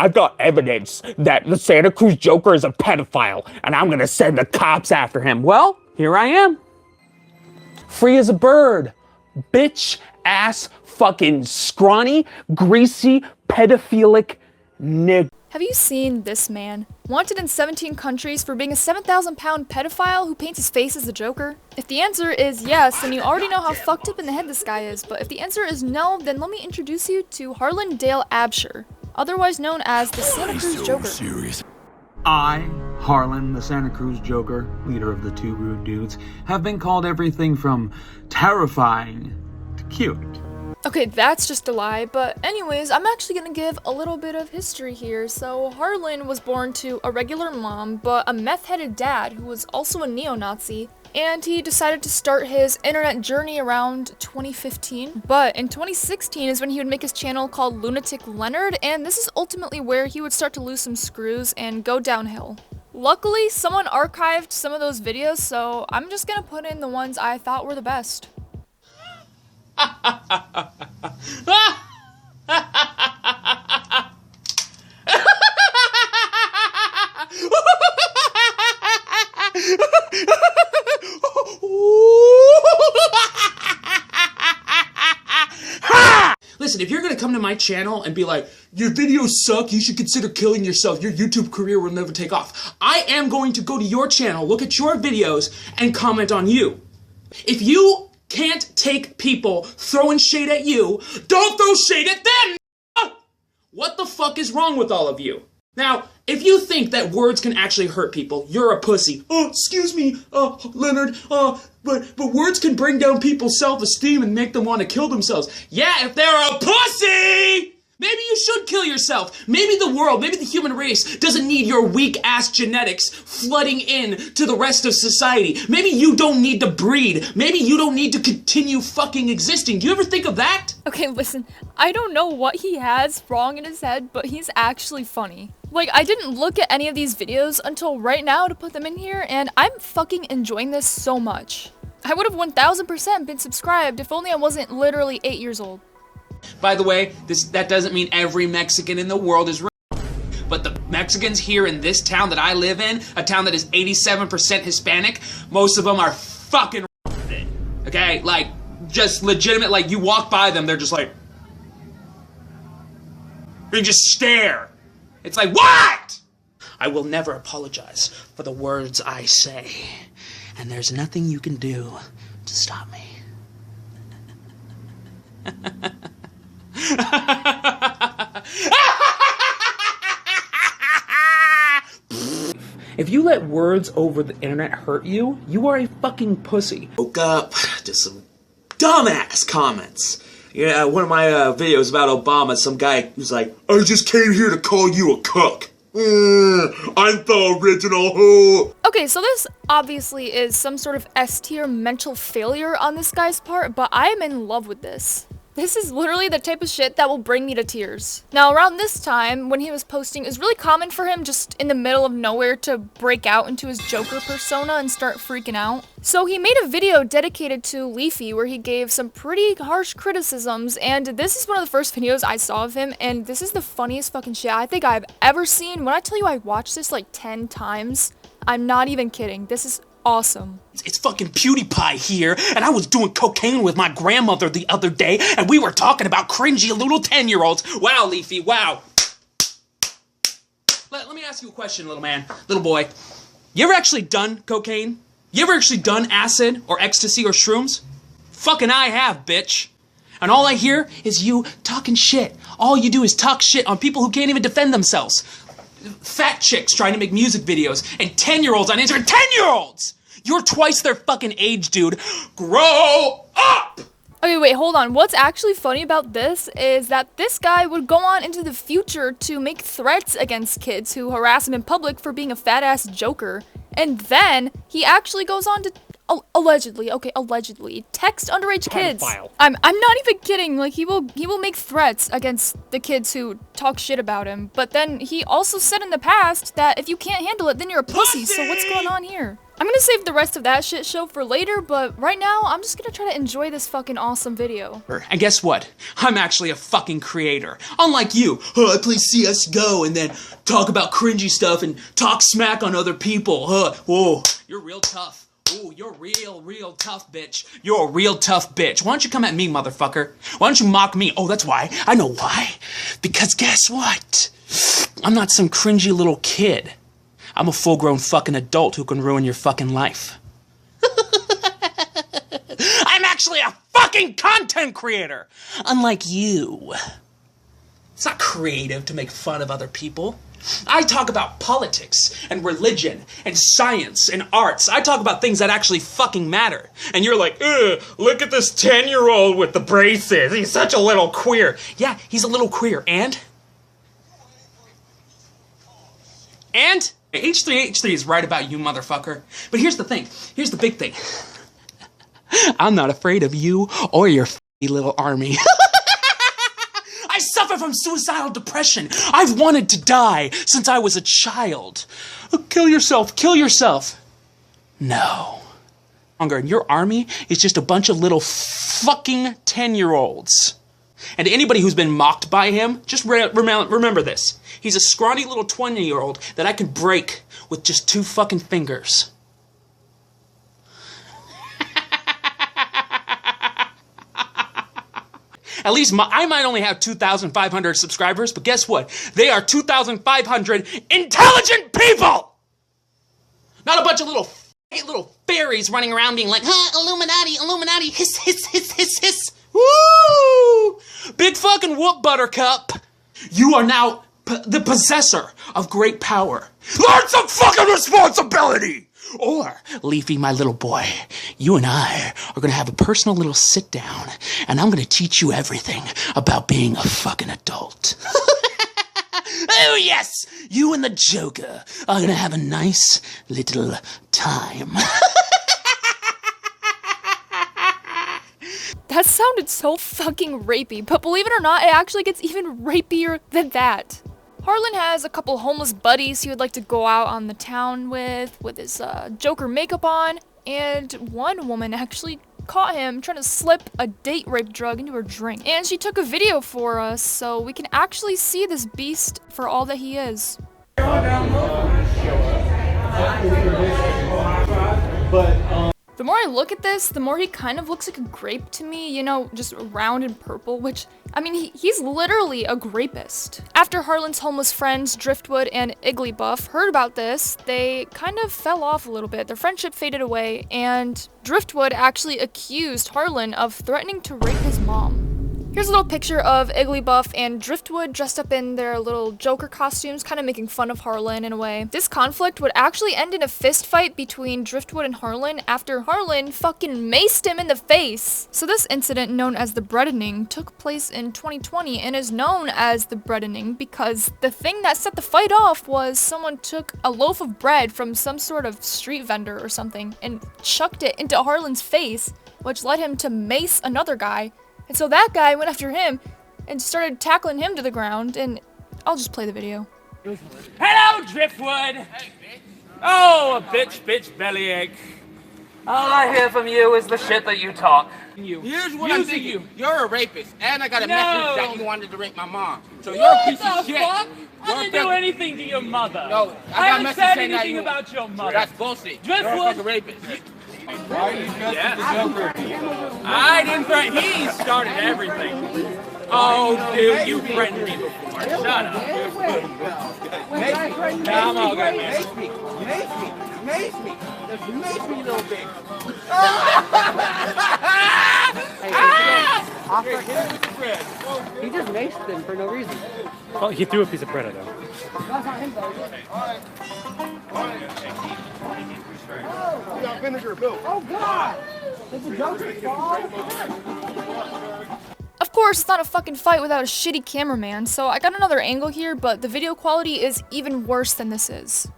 I've got evidence that the Santa Cruz Joker is a pedophile, and I'm gonna send the cops after him. Well, here I am. Free as a bird. Bitch ass fucking scrawny, greasy, pedophilic nigga. Have you seen this man? Wanted in 17 countries for being a 7,000-pound pedophile who paints his face as the Joker? If the answer is yes, then you already know how fucked up in the head this guy is, but if the answer is no, then let me introduce you to Harlan Dale Absher, otherwise known as the Santa Cruz Joker. I, Harlan, the Santa Cruz Joker, leader of the Two Rude Dudes, have been called everything from terrifying to cute. Okay, that's just a lie, but anyways, I'm actually gonna give a little bit of history here. So, Harlan was born to a regular mom, but a meth-headed dad who was also a neo-Nazi, and he decided to start his internet journey around 2015. But in 2016 is when he would make his channel called Lunatic Leonard, and this is ultimately where he would start to lose some screws and go downhill. Luckily, someone archived some of those videos, so I'm just gonna put in the ones I thought were the best. Listen, if you're gonna come to my channel and be like, your videos suck, you should consider killing yourself, your YouTube career will never take off, I am going to go to your channel, look at your videos, and comment on you. If you can't take people throwing shade at you, don't throw shade at them! What the fuck is wrong with all of you? Now, if you think that words can actually hurt people, you're a pussy. Oh, excuse me, Leonard, but words can bring down people's self-esteem and make them want to kill themselves. Yeah, if they're a pussy! Maybe you should kill yourself. Maybe the world, maybe the human race doesn't need your weak-ass genetics flooding in to the rest of society. Maybe you don't need to breed. Maybe you don't need to continue fucking existing. Do you ever think of that? Okay, listen, I don't know what he has wrong in his head, but he's actually funny. Like, I didn't look at any of these videos until right now to put them in here, and I'm fucking enjoying this so much. I would have 1000% been subscribed if only I wasn't literally 8 years old. By the way, that doesn't mean every Mexican in the world is but the Mexicans here in this town that I live in, a town that is 87% Hispanic, most of them are fucking okay? Like, just legitimate, like, you walk by them, they're just like, they just stare. It's like, what? I will never apologize for the words I say, and there's nothing you can do to stop me. If you let words over the internet hurt you, you are a fucking pussy. Woke up to some dumbass comments. Yeah, one of my videos about Obama, some guy was like, I just came here to call you a cook. I'm the original who. Okay, so this obviously is some sort of S-tier mental failure on this guy's part, but I am in love with this. This is literally the type of shit that will bring me to tears. Now, around this time, when he was posting, it was really common for him just in the middle of nowhere to break out into his Joker persona and start freaking out. So he made a video dedicated to Leafy where he gave some pretty harsh criticisms, and this is one of the first videos I saw of him, and this is the funniest fucking shit I think I've ever seen. When I tell you I watched this like 10 times, I'm not even kidding. This is awesome. It's fucking PewDiePie here, and I was doing cocaine with my grandmother the other day, and we were talking about cringy little 10-year-olds. Wow, Leafy, wow. Let me ask you a question, little man, little boy. You ever actually done cocaine? You ever actually done acid or ecstasy or shrooms? Fucking I have, bitch. And all I hear is you talking shit. All you do is talk shit on people who can't even defend themselves. Fat chicks trying to make music videos, and 10-year-olds on Instagram. 10-year-olds! You're twice their fucking age, dude. Grow up! Okay, wait, hold on. What's actually funny about this is that this guy would go on into the future to make threats against kids who harass him in public for being a fat-ass joker. And then he actually goes on to allegedly text underage kids. I'm not even kidding. Like, he will make threats against the kids who talk shit about him. But then he also said in the past that if you can't handle it, then you're a pussy. So what's going on here? I'm gonna save the rest of that shit show for later, but right now, I'm just gonna try to enjoy this fucking awesome video. And guess what? I'm actually a fucking creator. Unlike you, I play CSGO and then talk about cringy stuff and talk smack on other people. Whoa, you're real tough. Ooh, you're real tough, bitch. You're a real tough bitch. Why don't you come at me, motherfucker? Why don't you mock me? Oh, that's why. I know why. Because guess what? I'm not some cringy little kid. I'm a full-grown fucking adult who can ruin your fucking life. I'm actually a fucking content creator, unlike you. It's not creative to make fun of other people. I talk about politics and religion and science and arts. I talk about things that actually fucking matter. And you're like, ugh, look at this 10-year-old with the braces. He's such a little queer. Yeah, he's a little queer. And? H3H3 is right about you, motherfucker. But here's the thing. Here's the big thing. I'm not afraid of you or your little army. I suffer from suicidal depression. I've wanted to die since I was a child. Kill yourself. Kill yourself. No. And your army is just a bunch of little fucking 10-year-olds. And anybody who's been mocked by him, just remember this. He's a scrawny little 20-year-old that I can break with just 2 fucking fingers. At least I might only have 2,500 subscribers, but guess what? They are 2,500 intelligent people! Not a bunch of little fairies running around being like, Illuminati, Illuminati, hiss, hiss, hiss, hiss, hiss. Woo! Big fucking whoop, Buttercup. You are now the possessor of great power. Learn some fucking responsibility! Or, Leafy, my little boy, you and I are gonna have a personal little sit down, and I'm gonna teach you everything about being a fucking adult. Oh yes! You and the Joker are gonna have a nice little time. That sounded so fucking rapey, but believe it or not, it actually gets even rapier than that. Harlan has a couple homeless buddies he would like to go out on the town with his Joker makeup on, and one woman actually caught him trying to slip a date rape drug into her drink. And she took a video for us so we can actually see this beast for all that he is. The more I look at this, the more he kind of looks like a grape to me, you know, just round and purple, which, I mean, he's literally a grapist. After Harlan's homeless friends, Driftwood and Igglybuff, heard about this, they kind of fell off a little bit. Their friendship faded away, and Driftwood actually accused Harlan of threatening to rape his mom. Here's a little picture of Igglybuff and Driftwood dressed up in their little Joker costumes, kind of making fun of Harlan in a way. This conflict would actually end in a fist fight between Driftwood and Harlan after Harlan fucking maced him in the face. So this incident, known as the Breadening, took place in 2020 and is known as the Breadening because the thing that set the fight off was someone took a loaf of bread from some sort of street vendor or something and chucked it into Harlan's face, which led him to mace another guy. And so that guy went after him and started tackling him to the ground, and I'll just play the video. Hello, Driftwood! Hey, bitch. Oh, a bitch, bellyache. All I hear from you is the shit that you talk. Here's what I'm thinking. You're a rapist, and I got a message that you wanted to rape my mom. So you're a piece of shit. Fuck? I didn't do anything to your mother. No, I haven't said anything about your mother. That's bullshit. Driftwood. You're a fucking rapist. Why are you I didn't threaten. He started everything. Oh, dude, you threatened me before. Shut up. I'm all good. Mace me, you little bitch. He just maced them for no reason. Oh, he threw a piece of bread at him. That's not him, though. Oh, God! Did the Joker fall? Of course, it's not a fucking fight without a shitty cameraman, so I got another angle here, but the video quality is even worse than this is.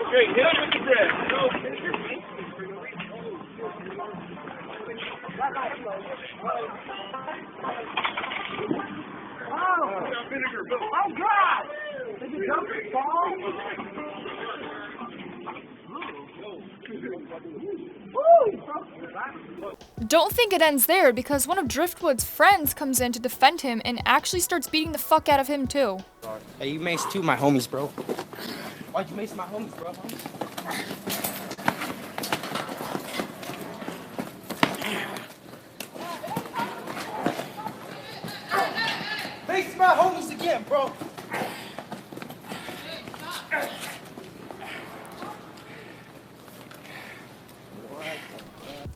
Great, hit him with the bread. Oh, God! Did the Joker fall? Don't think it ends there, because one of Driftwood's friends comes in to defend him and actually starts beating the fuck out of him too. Hey, you maced two of my homies, bro. Why'd you mace my homies, bro? Mace my homies again, bro.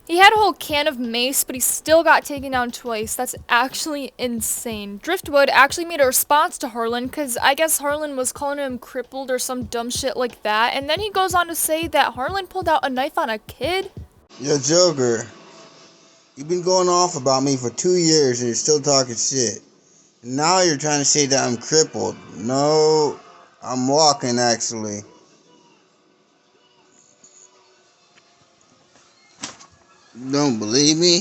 He had a whole can of mace, but he still got taken down twice. That's actually insane. Driftwood actually made a response to Harlan, because I guess Harlan was calling him crippled or some dumb shit like that. And then he goes on to say that Harlan pulled out a knife on a kid. Yo, Joker, you've been going off about me for 2 years and you're still talking shit. Now you're trying to say that I'm crippled. No, I'm walking, actually. You don't believe me?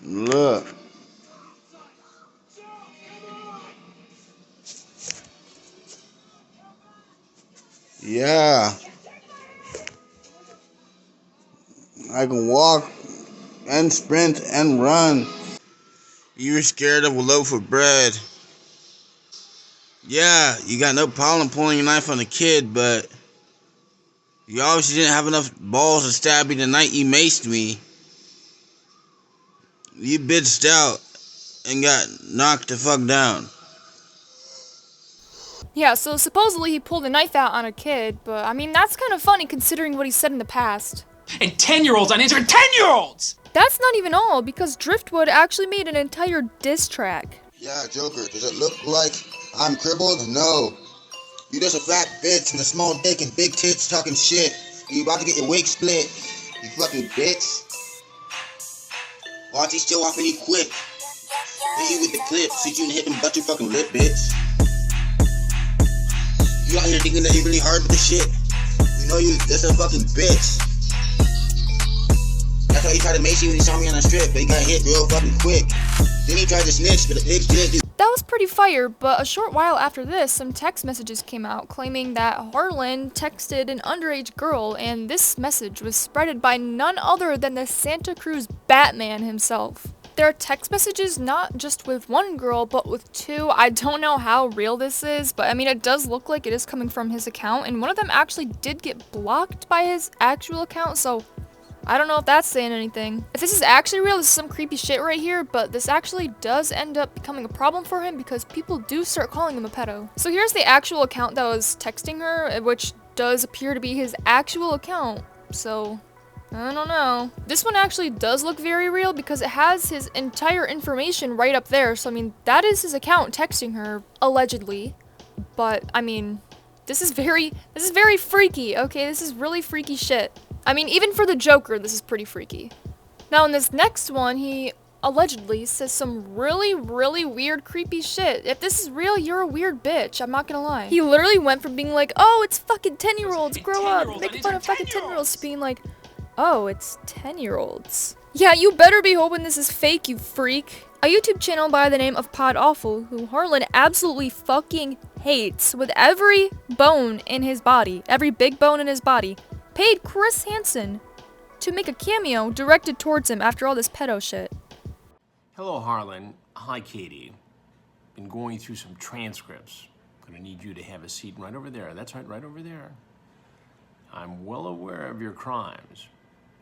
Look. Yeah. I can walk and sprint and run. You're scared of a loaf of bread. Yeah, you got no problem pulling a knife on a kid, but you obviously didn't have enough balls to stab me the night you maced me. You bitched out and got knocked the fuck down. Yeah, so supposedly he pulled a knife out on a kid, but I mean, that's kind of funny considering what he said in the past. And 10-year-olds on Instagram, 10-year-olds! That's not even all, because Driftwood actually made an entire diss track. Yeah, Joker, does it look like I'm crippled? No. You just a fat bitch with a small dick and big tits talking shit. You about to get your wig split, you fucking bitch. Watch, he's still off any quick. Hit you with the clip, see you and hit him but your fucking lip, bitch. You out here thinking that you're really hard with the shit. You know you just a fucking bitch. That's why he tried to mace you when he saw me on the strip, but he got hit real fucking quick. Then he tried to snitch, but the bitch didn't do. That was pretty fire, but a short while after this, some text messages came out claiming that Harlan texted an underage girl, and this message was spreaded by none other than the Santa Cruz Batman himself. There are text messages not just with one girl, but with two. I don't know how real this is, but I mean, it does look like it is coming from his account, and one of them actually did get blocked by his actual account, so I don't know if that's saying anything. If this is actually real, this is some creepy shit right here, but this actually does end up becoming a problem for him because people do start calling him a pedo. So here's the actual account that was texting her, which does appear to be his actual account. So I don't know. This one actually does look very real because it has his entire information right up there. So I mean, that is his account texting her, allegedly. But I mean, this is very freaky, okay? This is really freaky shit. I mean, even for the Joker, this is pretty freaky. Now, in this next one, he allegedly says some really weird, creepy shit. If this is real, you're a weird bitch. I'm not gonna lie. He literally went from being like, oh, it's fucking 10-year-olds, grow up, making fun of fucking 10-year-olds, to being like, oh, it's 10-year-olds. Yeah, you better be hoping this is fake, you freak. A YouTube channel by the name of Pod Awful, who Harlan absolutely fucking hates with every bone in his body, every big bone in his body, paid Chris Hansen to make a cameo directed towards him after all this pedo shit. Hello, Harlan. Hi, Katie. Been going through some transcripts. Gonna need you to have a seat right over there. That's right, right over there. I'm well aware of your crimes.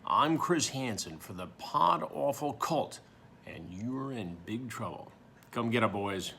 I'm Chris Hansen for the Pod Awful cult, and you're in big trouble. Come get it, boys.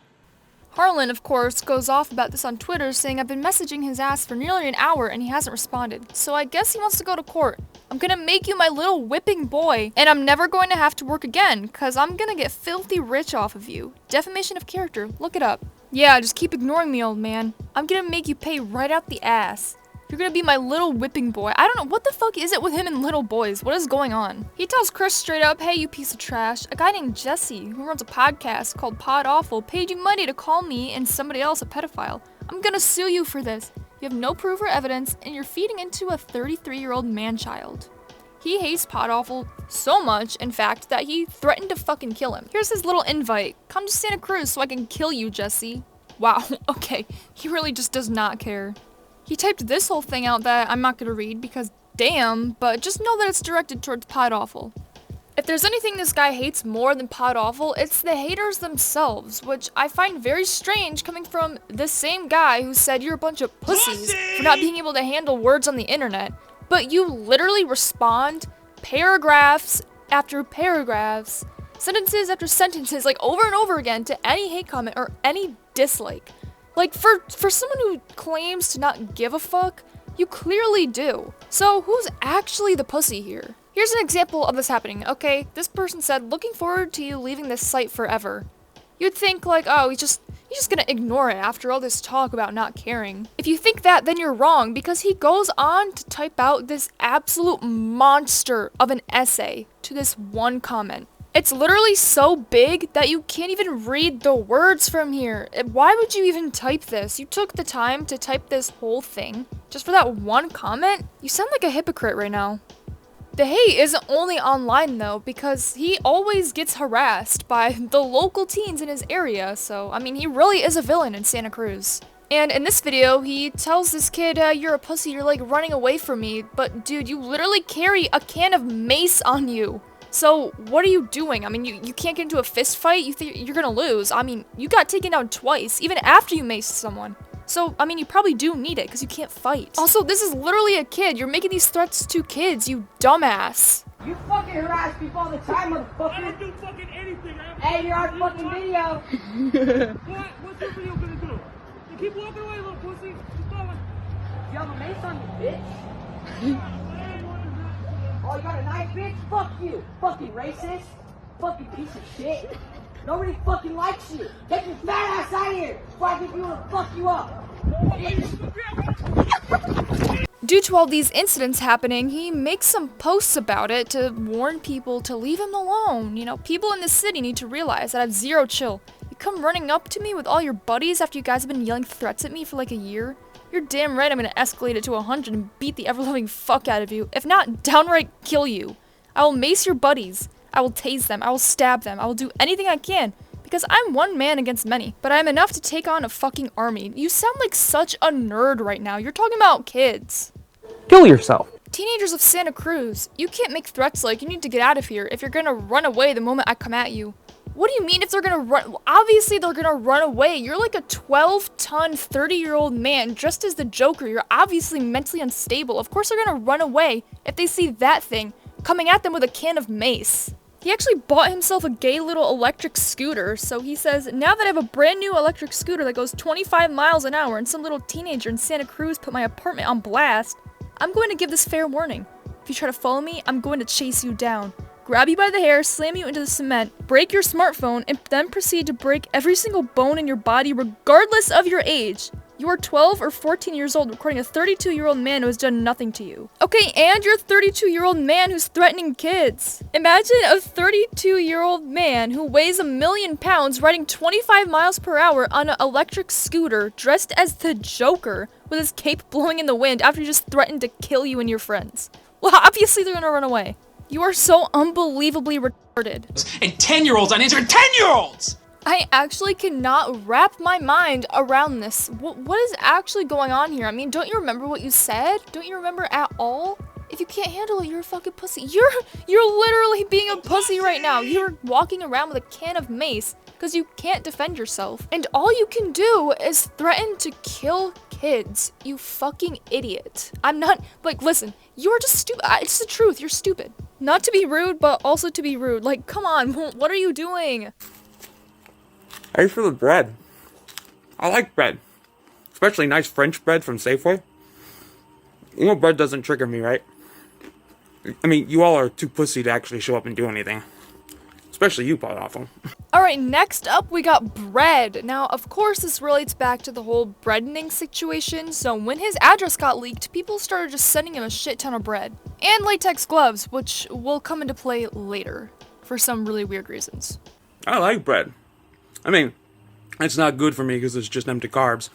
Harlan, of course, goes off about this on Twitter, saying I've been messaging his ass for nearly an hour and he hasn't responded. So I guess he wants to go to court. I'm gonna make you my little whipping boy, and I'm never going to have to work again, cause I'm gonna get filthy rich off of you. Defamation of character, look it up. Yeah, just keep ignoring me, old man. I'm gonna make you pay right out the ass. You're gonna be my little whipping boy. I don't know, what the fuck is it with him and little boys? What is going on? He tells Chris straight up, hey, you piece of trash. A guy named Jesse, who runs a podcast called Pod Awful, paid you money to call me and somebody else a pedophile. I'm gonna sue you for this. You have no proof or evidence, and you're feeding into a 33-year-old man-child. He hates Pod Awful so much, in fact, that he threatened to fucking kill him. Here's his little invite. Come to Santa Cruz so I can kill you, Jesse. Wow, okay. He really just does not care. He typed this whole thing out that I'm not gonna read because damn, but just know that it's directed towards Pod Awful. If there's anything this guy hates more than Pod Awful, it's the haters themselves, which I find very strange coming from the same guy who said you're a bunch of pussies for not being able to handle words on the internet, but you literally respond paragraphs after paragraphs, sentences after sentences, like over and over again to any hate comment or any dislike. Like, for someone who claims to not give a fuck, you clearly do. So who's actually the pussy here? Here's an example of this happening, okay? This person said, looking forward to you leaving this site forever. You'd think like, oh, he's just gonna ignore it after all this talk about not caring. If you think that, then you're wrong, because he goes on to type out this absolute monster of an essay to this one comment. It's literally so big that you can't even read the words from here. Why would you even type this? You took the time to type this whole thing just for that one comment? You sound like a hypocrite right now. The hate isn't only online though, because he always gets harassed by the local teens in his area, so I mean he really is a villain in Santa Cruz. And in this video, he tells this kid, you're a pussy, you're like running away from me, but dude, you literally carry a can of mace on you. So what are you doing? I mean, you can't get into a fist fight? You think you're gonna lose? I mean, you got taken down twice, even after you maced someone. So, I mean, you probably do need it, because you can't fight. Also, this is literally a kid. You're making these threats to kids, you dumbass. You fucking harass people all the time, motherfucker. I didn't do fucking anything. Hey, you're on fucking video. What? What's your video gonna do? You keep walking away, little pussy. Keep going. You have a mace on you, bitch. Oh, you got a knife, bitch? Fuck you. Fucking racist. Fucking piece of shit. Nobody fucking likes you. Get your fat ass out of here before I get you to fuck you up. Due to all these incidents happening, he makes some posts about it to warn people to leave him alone. You know, people in this city need to realize that I have zero chill. You come running up to me with all your buddies after you guys have been yelling threats at me for like a year? You're damn right I'm gonna escalate it to 100 and beat the ever-loving fuck out of you. If not, downright kill you. I will mace your buddies. I will tase them. I will stab them. I will do anything I can. Because I'm one man against many. But I'm enough to take on a fucking army. You sound like such a nerd right now. You're talking about kids. Kill yourself. Teenagers of Santa Cruz, you can't make threats like you need to get out of here if you're gonna run away the moment I come at you. What do you mean if they're gonna run? Obviously they're gonna run away. You're like a 12-ton, 30-year-old man dressed as the Joker. You're obviously mentally unstable. Of course they're gonna run away if they see that thing coming at them with a can of mace. He actually bought himself a gay little electric scooter, so he says, now that I have a brand new electric scooter that goes 25 miles an hour and some little teenager in Santa Cruz put my apartment on blast, I'm going to give this fair warning. If you try to follow me, I'm going to chase you down, grab you by the hair, slam you into the cement, break your smartphone, and then proceed to break every single bone in your body regardless of your age. You are 12 or 14 years old recording a 32-year-old man who has done nothing to you. Okay, and you're a 32-year-old man who's threatening kids. Imagine a 32-year-old man who weighs 1,000,000 pounds riding 25 miles per hour on an electric scooter dressed as the Joker with his cape blowing in the wind after he just threatened to kill you and your friends. Well, obviously they're gonna run away. You are so unbelievably retarded. And 10-year-olds on Instagram. 10-year-olds! I actually cannot wrap my mind around this. What is actually going on here? I mean, don't you remember what you said? Don't you remember at all? If you can't handle it, you're a fucking pussy. You're literally being a pussy right now. You're walking around with a can of mace because you can't defend yourself. And all you can do is threaten to kill kids. You fucking idiot. I'm not, like, listen, you're just stupid. It's the truth. You're stupid. Not to be rude, but also to be rude. Like, come on, what are you doing? How are you for the bread? I like bread. Especially nice French bread from Safeway. You know bread doesn't trigger me, right? I mean, you all are too pussy to actually show up and do anything. Especially you, Pod Awful. Alright, next up we got bread. Now, of course, this relates back to the whole breadening situation, so when his address got leaked, people started just sending him a shit ton of bread. And latex gloves, which will come into play later, for some really weird reasons. I like bread. I mean, it's not good for me because it's just empty carbs.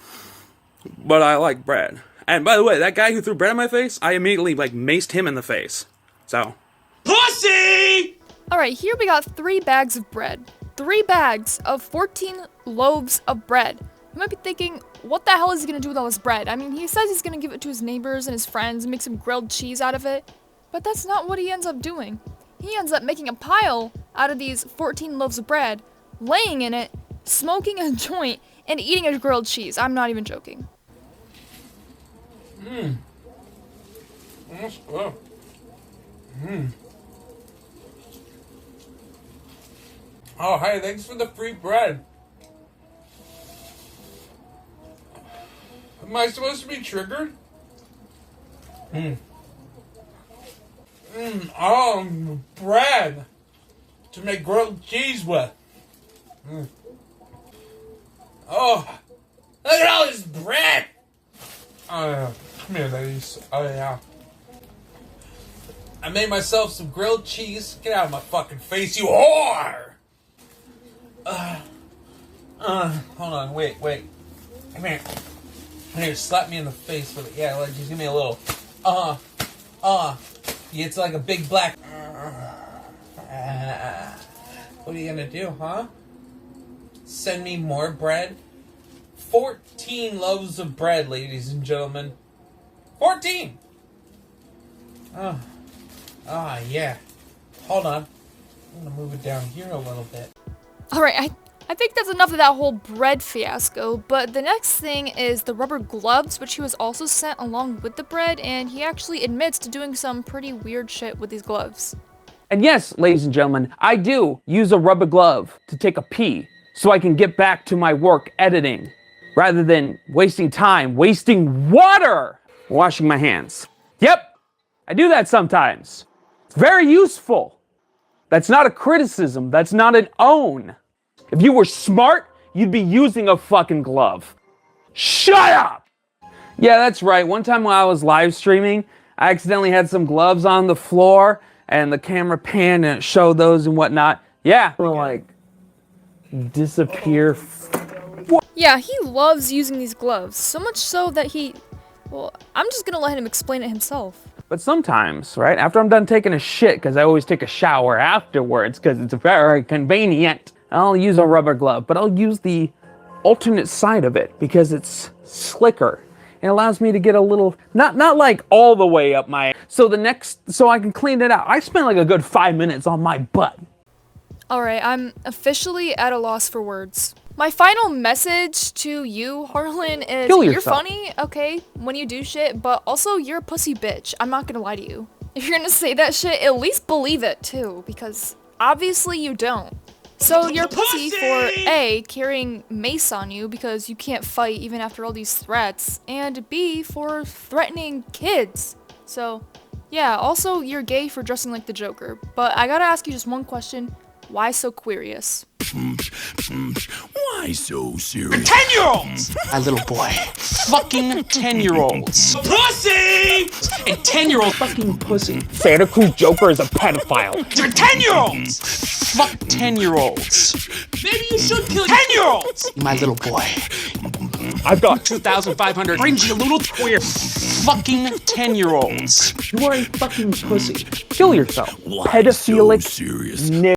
But I like bread. And by the way, that guy who threw bread in my face, I immediately, maced him in the face. So. Pussy! Alright, here we got 3 bags of bread. 3 bags of 14 loaves of bread. You might be thinking, what the hell is he gonna do with all this bread? I mean, he says he's gonna give it to his neighbors and his friends and make some grilled cheese out of it, but that's not what he ends up doing. He ends up making a pile out of these 14 loaves of bread, laying in it, smoking a joint, and eating a grilled cheese. I'm not even joking. That's good. Oh, hey, thanks for the free bread. Am I supposed to be triggered? Bread to make grilled cheese with. Oh, look at all this bread. Oh, yeah. Come here, ladies. Oh, yeah. I made myself some grilled cheese. Get out of my fucking face, you whore! Hold on, wait. Come here. Come here, slap me in the face with it. Yeah, like, just give me a little, It's like a big black, What are you gonna do, huh? Send me more bread? 14 loaves of bread, ladies and gentlemen. 14! Yeah. Hold on. I'm gonna move it down here a little bit. Alright, I think that's enough of that whole bread fiasco, but the next thing is the rubber gloves, which he was also sent along with the bread, and he actually admits to doing some pretty weird shit with these gloves. And yes, ladies and gentlemen, I do use a rubber glove to take a pee so I can get back to my work editing rather than wasting time, wasting water, washing my hands. Yep, I do that sometimes. It's very useful. That's not a criticism. That's not an own. If you were smart, you'd be using a fucking glove. Shut up! Yeah, that's right. One time when I was live streaming, I accidentally had some gloves on the floor and the camera panned and it showed those and whatnot. Yeah, like, disappear. Yeah, he loves using these gloves, so much so that I'm just gonna let him explain it himself. But sometimes, right, after I'm done taking a shit, because I always take a shower afterwards, because it's very convenient, I'll use a rubber glove, but I'll use the alternate side of it, because it's slicker. It allows me to get a little, not like all the way up my, so I can clean it out. I spent like a good 5 minutes on my butt. Alright, I'm officially at a loss for words. My final message to you, Harlan, is you're funny, okay, when you do shit, but also you're a pussy bitch. I'm not gonna lie to you. If you're gonna say that shit, at least believe it too, because obviously you don't. So you're a pussy for A, carrying mace on you because you can't fight even after all these threats, and B, for threatening kids. So yeah, also you're gay for dressing like the Joker, but I gotta ask you just one question. Why so queerious? Why so serious? 10-year-olds! My little boy. Fucking 10-year-olds. Pussy! And 10-year-olds. Fucking pussy. Santa Cruz Joker is a pedophile. You're 10-year-olds! Fuck 10-year-olds. Maybe you should kill 10-year-olds! My little boy. I've got 2,500 cringy little queer fucking 10-year-olds. You are a fucking pussy. Kill yourself. Why Pedophilic so serious?